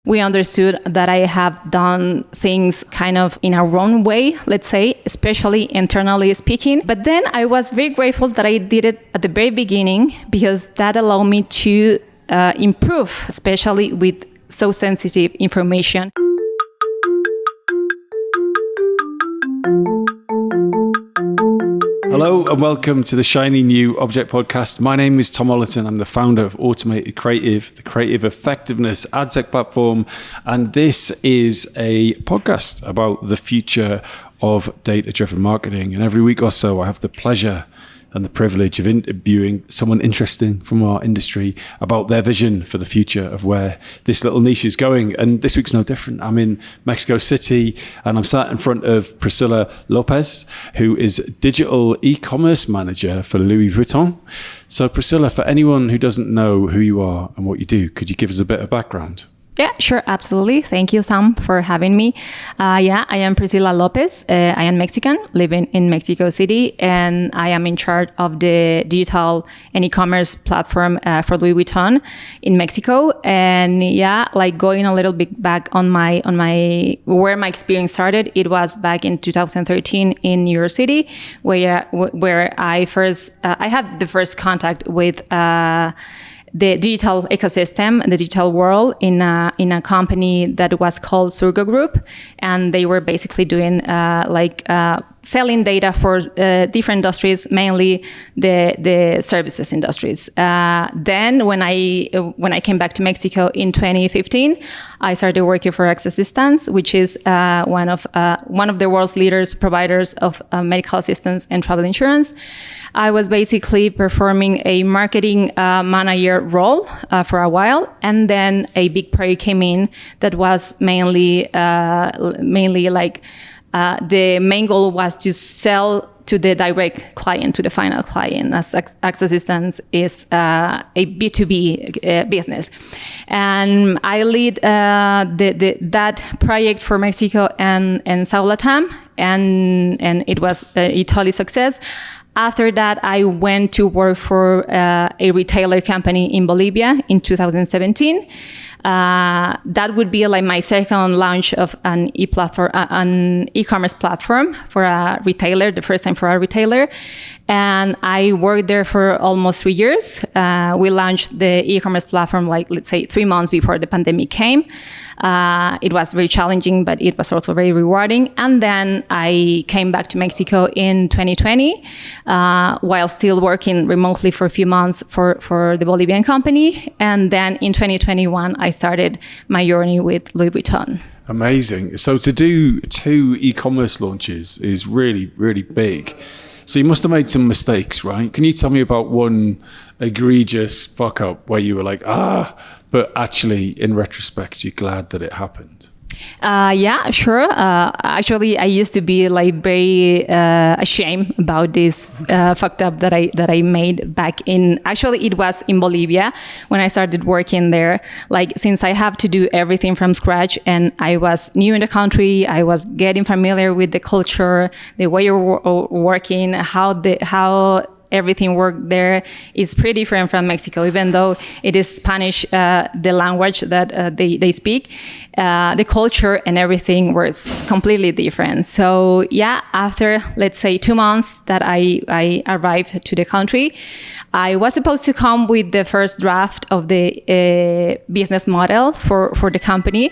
We understood that I have done things kind of in our own way, let's say, especially internally speaking. But then I was very grateful that I did it at the very beginning, because that allowed me to improve, especially with so sensitive information. Hello and welcome to the Shiny New Object Podcast. My name is Tom Ollerton. I'm the founder of Automated Creative, the creative effectiveness ad tech platform. And this is a podcast about the future of data-driven marketing. And every week or so, I have the pleasure and the privilege of interviewing someone interesting from our industry about their vision for the future of where this little niche is going. And this week's no different. I'm in Mexico City and I'm sat in front of Priscila Lopez, who is digital e-commerce manager for Louis Vuitton. So Priscila, for anyone who doesn't know who you are and what you do, could you give us a bit of background? Yeah, sure. Absolutely. Thank you, Sam, for having me. I am Priscila Lopez. I am Mexican, living in Mexico City, and I am in charge of the digital and e-commerce platform for Louis Vuitton in Mexico. And going a little bit back on my where my experience started, it was back in 2013 in New York City, where I had the first contact with the digital ecosystem, the digital world in a company that was called Surgo Group, and they were basically doing selling data for different industries, mainly the services industries. Then when I came back to Mexico in 2015, I started working for Access Distance, which is one of the world's leaders providers of medical assistance and travel insurance. I was basically performing a marketing manager role for a while, and then a big project came in that was mainly the main goal was to sell to the direct client, to the final client, as Access Distance is a B2B business. And I lead that project for Mexico and South Latam, and it was a total success. After that, I went to work for a retailer company in Bolivia in 2017. That would be like my second launch of an e-commerce platform for a retailer, the first time for a retailer. And I worked there for almost 3 years. We launched the e-commerce platform, let's say 3 months before the pandemic came. It was very challenging, but it was also very rewarding. And then I came back to Mexico in 2020, while still working remotely for a few months for the Bolivian company. And then in 2021, I started my journey with Louis Vuitton. Amazing. So to do 2 e-commerce launches is really, really big. So you must have made some mistakes, right? Can you tell me about one egregious fuck up where you were like, but actually in retrospect, you're glad that it happened? Yeah, sure. Actually, I used to be very ashamed about this fucked up that I made back in. Actually, it was in Bolivia when I started working there. Since I have to do everything from scratch, and I was new in the country, I was getting familiar with the culture, the way you're working, how everything worked there is pretty different from Mexico, even though it is Spanish, the language that they speak. The culture and everything was completely different. So after, let's say, 2 months that I arrived to the country, I was supposed to come with the first draft of the business model for the company.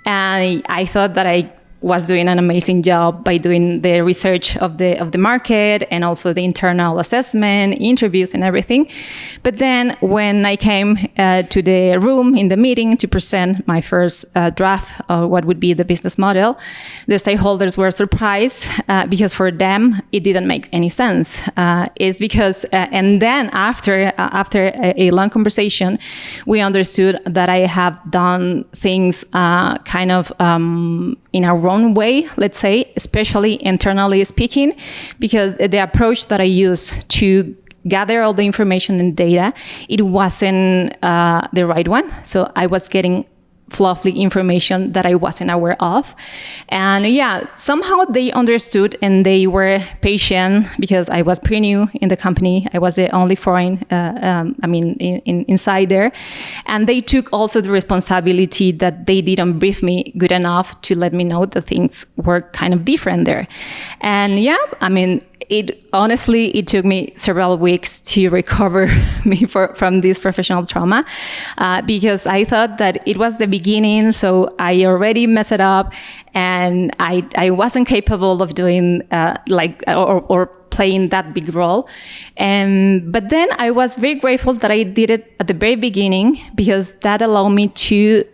And I thought that I was doing an amazing job by doing the research of the market and also the internal assessment, interviews and everything. But then when I came to the room in the meeting to present my first draft of what would be the business model, the stakeholders were surprised because for them, it didn't make any sense. It's because, and then after a long conversation, we understood that I have done things in our own way, let's say, especially internally speaking, because the approach that I used to gather all the information and data, it wasn't the right one. So I was getting fluffy information that I wasn't aware of. And yeah, somehow they understood and they were patient because I was pretty new in the company. I was the only foreign, inside there. And they took also the responsibility that they didn't brief me good enough to let me know that things were kind of different there. And yeah, it took me several weeks to recover me from this professional trauma, because I thought that it was the beginning, so I already messed it up, and I wasn't capable of doing or playing that big role. But then I was very grateful that I did it at the very beginning, because that allowed me to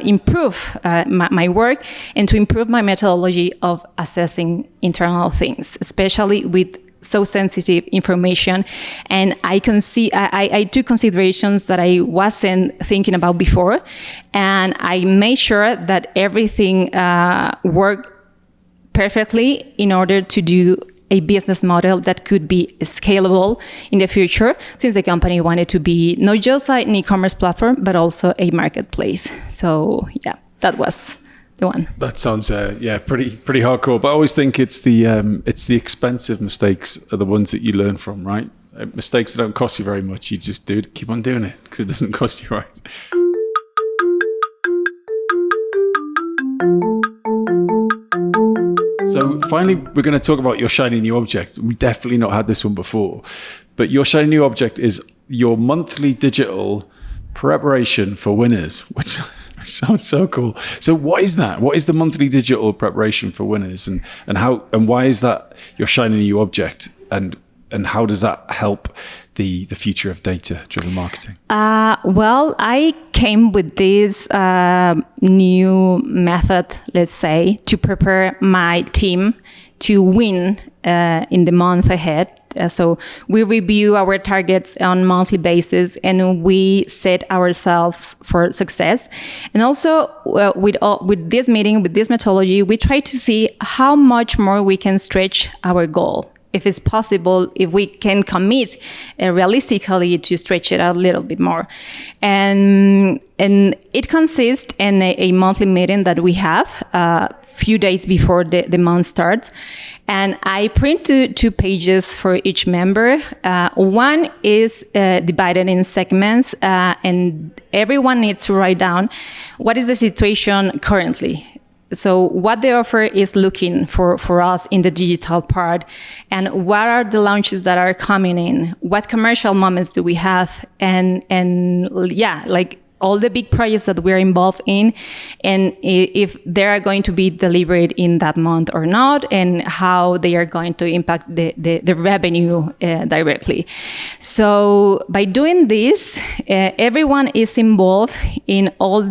improve my work and to improve my methodology of assessing internal things, especially with so sensitive information. And I took considerations that I wasn't thinking about before, and I made sure that everything worked perfectly in order to do a business model that could be scalable in the future, since the company wanted to be not just an e-commerce platform, but also a marketplace. So yeah, that was the one. That sounds pretty hardcore. But I always think it's the expensive mistakes are the ones that you learn from, right? Mistakes that don't cost you very much, you just keep on doing it because it doesn't cost you, right? So finally, we're going to talk about your shiny new object. We definitely not had this one before, but your shiny new object is your monthly digital preparation for winners, which sounds so cool. So what is that? What is the monthly digital preparation for winners, and why is that your shiny new object, and how does that help the future of data-driven marketing? Well, I came with this new method, let's say, to prepare my team to win in the month ahead. So we review our targets on a monthly basis, and we set ourselves for success. And also with this meeting, with this methodology, we try to see how much more we can stretch our goal. If it's possible, if we can commit realistically to stretch it out a little bit more. And it consists in a monthly meeting that we have a few days before the month starts. And I print two pages for each member. One is divided in segments, and everyone needs to write down what is the situation currently. So what the offer is looking for us in the digital part, and what are the launches that are coming in? What commercial moments do we have? And like all the big projects that we're involved in, and if they are going to be delivered in that month or not, and how they are going to impact the revenue directly. So by doing this, everyone is involved in all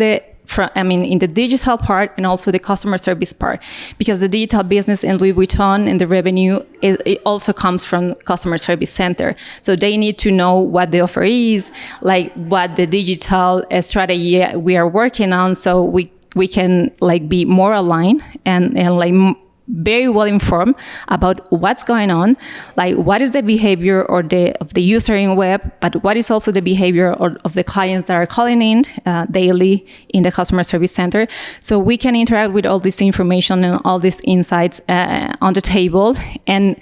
in the digital part and also the customer service part, because the digital business in Louis Vuitton and the revenue, it also comes from customer service center. So they need to know what the offer is, like what the digital strategy we are working on, so we can like be more aligned and like very well informed about what's going on, like what is the behavior of the user in web, but what is also the behavior of the clients that are calling in daily in the customer service center. So we can interact with all this information and all these insights on the table. And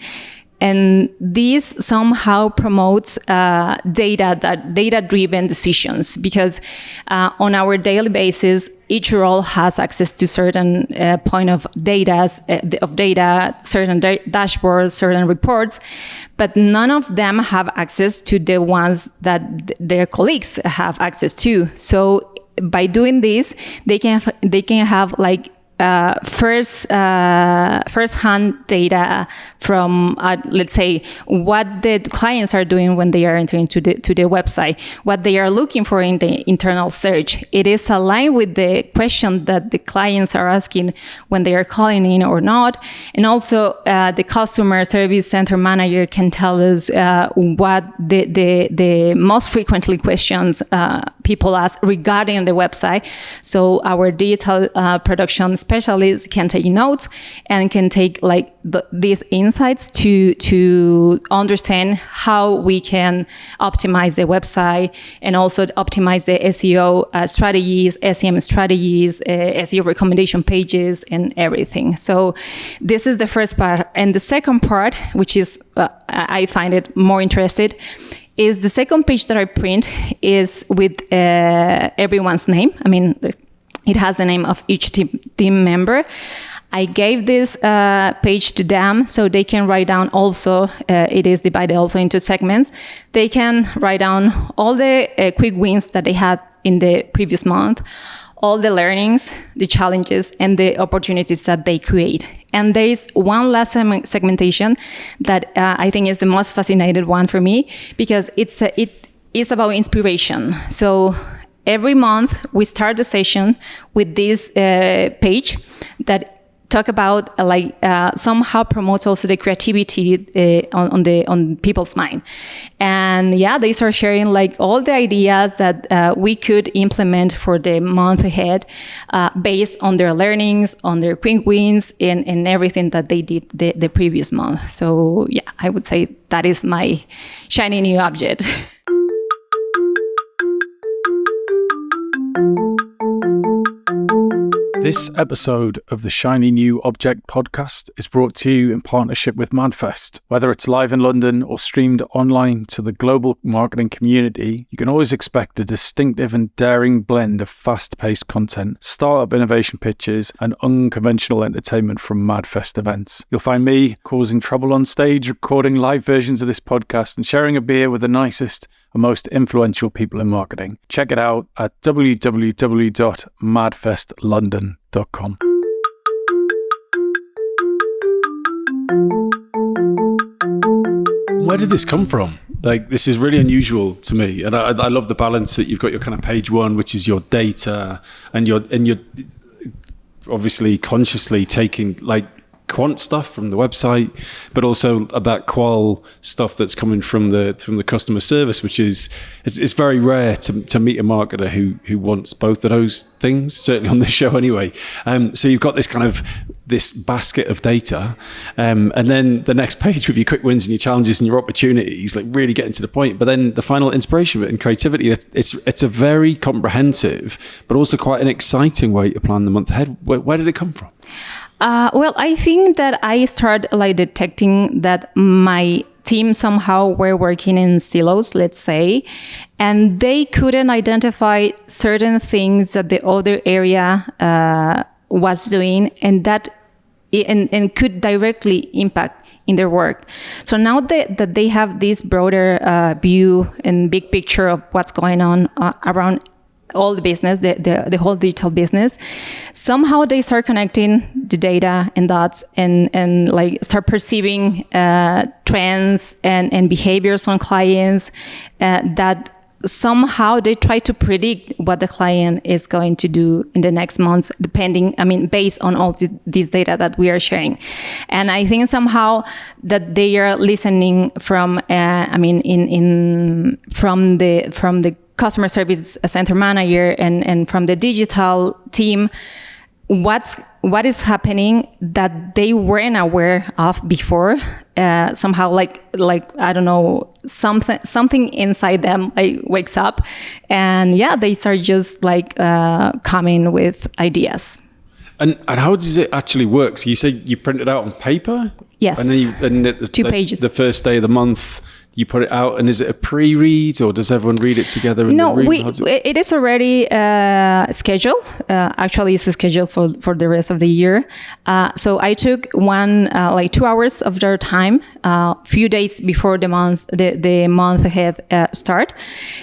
this somehow promotes data-driven decisions, because on our daily basis, each role has access to certain point of data, certain dashboards, certain reports, but none of them have access to the ones that their colleagues have access to. So by doing this, they can have like first-hand data from, let's say, what the clients are doing when they are entering to the website, what they are looking for in the internal search. It is aligned with the question that the clients are asking when they are calling in or not. And also, the customer service center manager can tell us what the most frequently questions people ask regarding the website. So our digital production specialists can take notes and can take like these insights to understand how we can optimize the website and also optimize the SEO strategies, SEM strategies, SEO recommendation pages, and everything. So this is the first part. And the second part, which is I find it more interested, is the second page that I print is with everyone's name. I mean, it has the name of each team member. I gave this page to them so they can write down also, it is divided also into segments. They can write down all the quick wins that they had in the previous month, all the learnings, the challenges, and the opportunities that they create. And there is one last segmentation that I think is the most fascinating one for me, because it is about inspiration. So every month we start the session with this page that talk about somehow promotes also the creativity on people's mind. And yeah, they start sharing like all the ideas that we could implement for the month ahead based on their learnings, on their quick wins, and everything that they did the previous month. So yeah, I would say that is my shiny new object. This episode of the Shiny New Object podcast is brought to you in partnership with MadFest. Whether it's live in London or streamed online to the global marketing community, you can always expect a distinctive and daring blend of fast-paced content, startup innovation pitches, and unconventional entertainment from MadFest events. You'll find me causing trouble on stage, recording live versions of this podcast, and sharing a beer with the nicest and most influential people in marketing. Check it out at www.madfestlondon.com. Where did this come from? Like, this is really unusual to me, and I love the balance that you've got your kind of page one, which is your data, and you're obviously consciously taking like quant stuff from the website, but also that qual stuff that's coming from the customer service, which is it's very rare to meet a marketer who wants both of those things, certainly on this show anyway. So you've got this kind of this basket of data, and then the next page with your quick wins and your challenges and your opportunities, like really getting to the point. But then the final inspiration and creativity, it's a very comprehensive but also quite an exciting way to plan the month ahead. Where did it come from? Well, I think that I started like detecting that my team somehow were working in silos, let's say, and they couldn't identify certain things that the other area was doing, and that and could directly impact in their work. So now that they have this broader view and big picture of what's going on around all the business, the whole digital business, somehow they start connecting the data and dots and like start perceiving trends and behaviors on clients that somehow they try to predict what the client is going to do in the next months, based on all this data that we are sharing. And I think somehow that they are listening from, from the customer service center manager and from the digital team, what is happening that they weren't aware of before. Somehow like I don't know, something inside them like wakes up, and yeah, they start just like coming with ideas. And how does it actually work? So you say you print it out on paper? Yes. And then 2 pages. The first day of the month, you put it out, and is it a pre-read, or does everyone read it together in no, the room? it is already scheduled. Actually, it's scheduled for the rest of the year. So I took 2 hours of their time, few days before the month ahead start.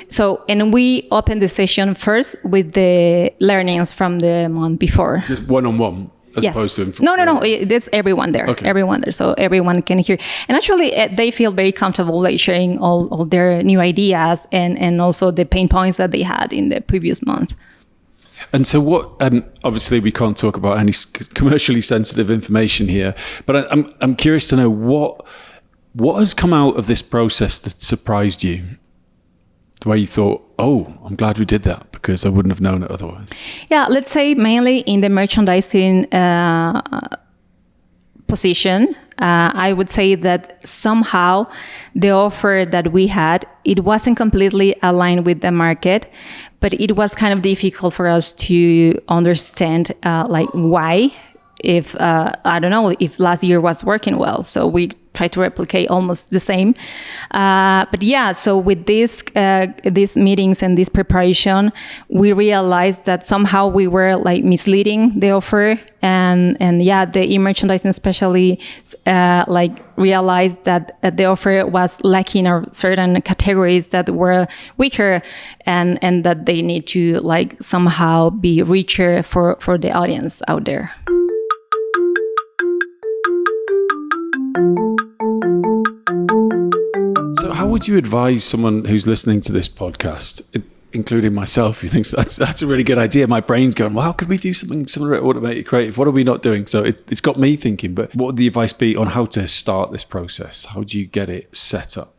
So, and we opened the session first with the learnings from the month before. Just one-on-one. As yes. opposed to No. There's everyone there. Okay. Everyone there, so everyone can hear. And actually, they feel very comfortable like sharing all their new ideas and also the pain points that they had in the previous month. And so what, obviously we can't talk about any commercially sensitive information here, but I'm curious to know what has come out of this process that surprised you? where you thought, oh, I'm glad we did that because I wouldn't have known it otherwise? Yeah, let's say mainly in the merchandising position. I would say that somehow the offer that we had, it wasn't completely aligned with the market, but it was kind of difficult for us to understand like why, if I don't know, if last year was working well. So we tried to replicate almost the same. But yeah, so with these meetings and this preparation, we realized that somehow we were like misleading the offer, and yeah, the e-merchandising especially like realized that the offer was lacking of certain categories that were weaker, and that they need to like somehow be richer for the audience out there. So how would you advise someone who's listening to this podcast, including myself, who thinks that's a really good idea? My brain's going, well, how could we do something similar at Automated Creative? What are we not doing? So it's got me thinking, but what would the advice be on how to start this process? How do you get it set up?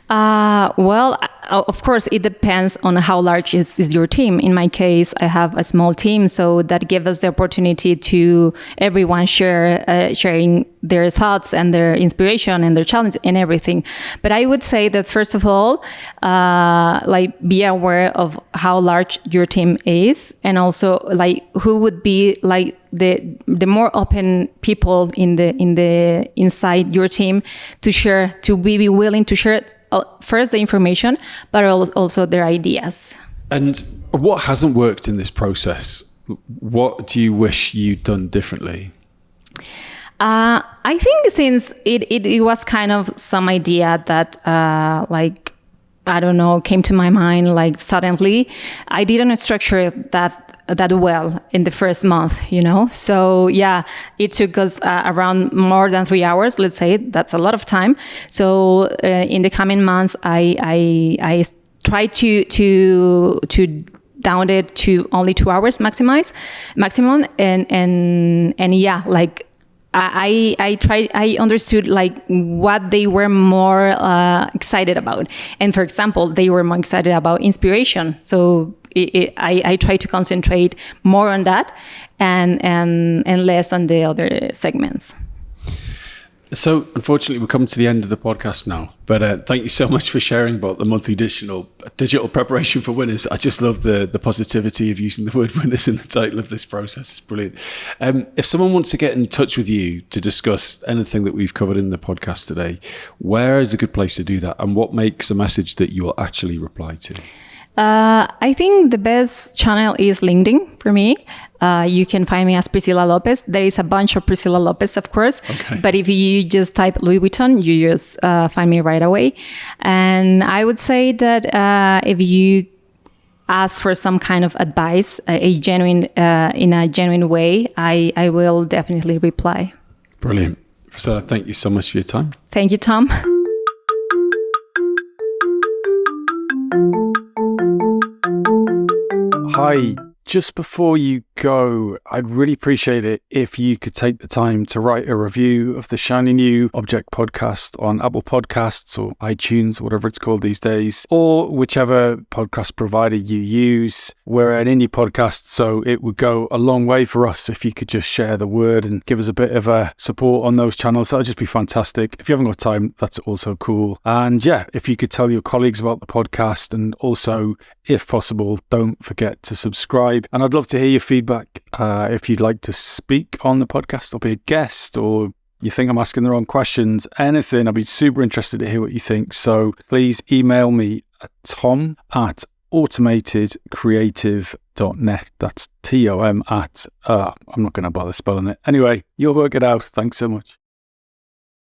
Well, of course, it depends on how large is your team. In my case, I have a small team, so that gives us the opportunity to everyone sharing their thoughts and their inspiration and their challenge and everything. But I would say that first of all, like be aware of how large your team is, and also like who would be like the more open people inside your team to be willing to share first the information, but also their ideas. And what hasn't worked in this process? What do you wish you'd done differently? I think since it was kind of some idea that like, I don't know, came to my mind like suddenly, I didn't structure that well in the first month, you know? So yeah, it took us around more than 3 hours, let's say. That's a lot of time. So in the coming months, I tried to down it to only 2 hours maximum. And yeah, like I understood like what they were more excited about. And for example, they were more excited about inspiration. So I try to concentrate more on that and less on the other segments. So unfortunately, we're coming to the end of the podcast now, but thank you so much for sharing about the monthly digital preparation for winners. I just love the positivity of using the word winners in the title of this process. It's brilliant. If someone wants to get in touch with you to discuss anything that we've covered in the podcast today, where is a good place to do that? And what makes a message that you will actually reply to? I think the best channel is LinkedIn for me. You can find me as Priscila Lopez. There is a bunch of Priscila Lopez, of course. Okay. But if you just type Louis Vuitton, you just find me right away. And I would say that if you ask for some kind of advice, in a genuine way, I will definitely reply. Brilliant. Priscila, thank you so much for your time. Thank you, Tom. Hi, just before you go, I'd really appreciate it if you could take the time to write a review of the shiny new Object podcast on Apple Podcasts or iTunes, whatever it's called these days, or whichever podcast provider you use. We're an indie podcast, so it would go a long way for us if you could just share the word and give us a bit of a support on those channels. That'd just be fantastic. If you haven't got time, that's also cool. And yeah, if you could tell your colleagues about the podcast, and also, if possible, don't forget to subscribe. And I'd love to hear your feedback. If you'd like to speak on the podcast or be a guest, or you think I'm asking the wrong questions, anything, I'd be super interested to hear what you think. So please email me at tom@automatedcreative.net. That's TOM at, I'm not going to bother spelling it. Anyway, you'll work it out. Thanks so much.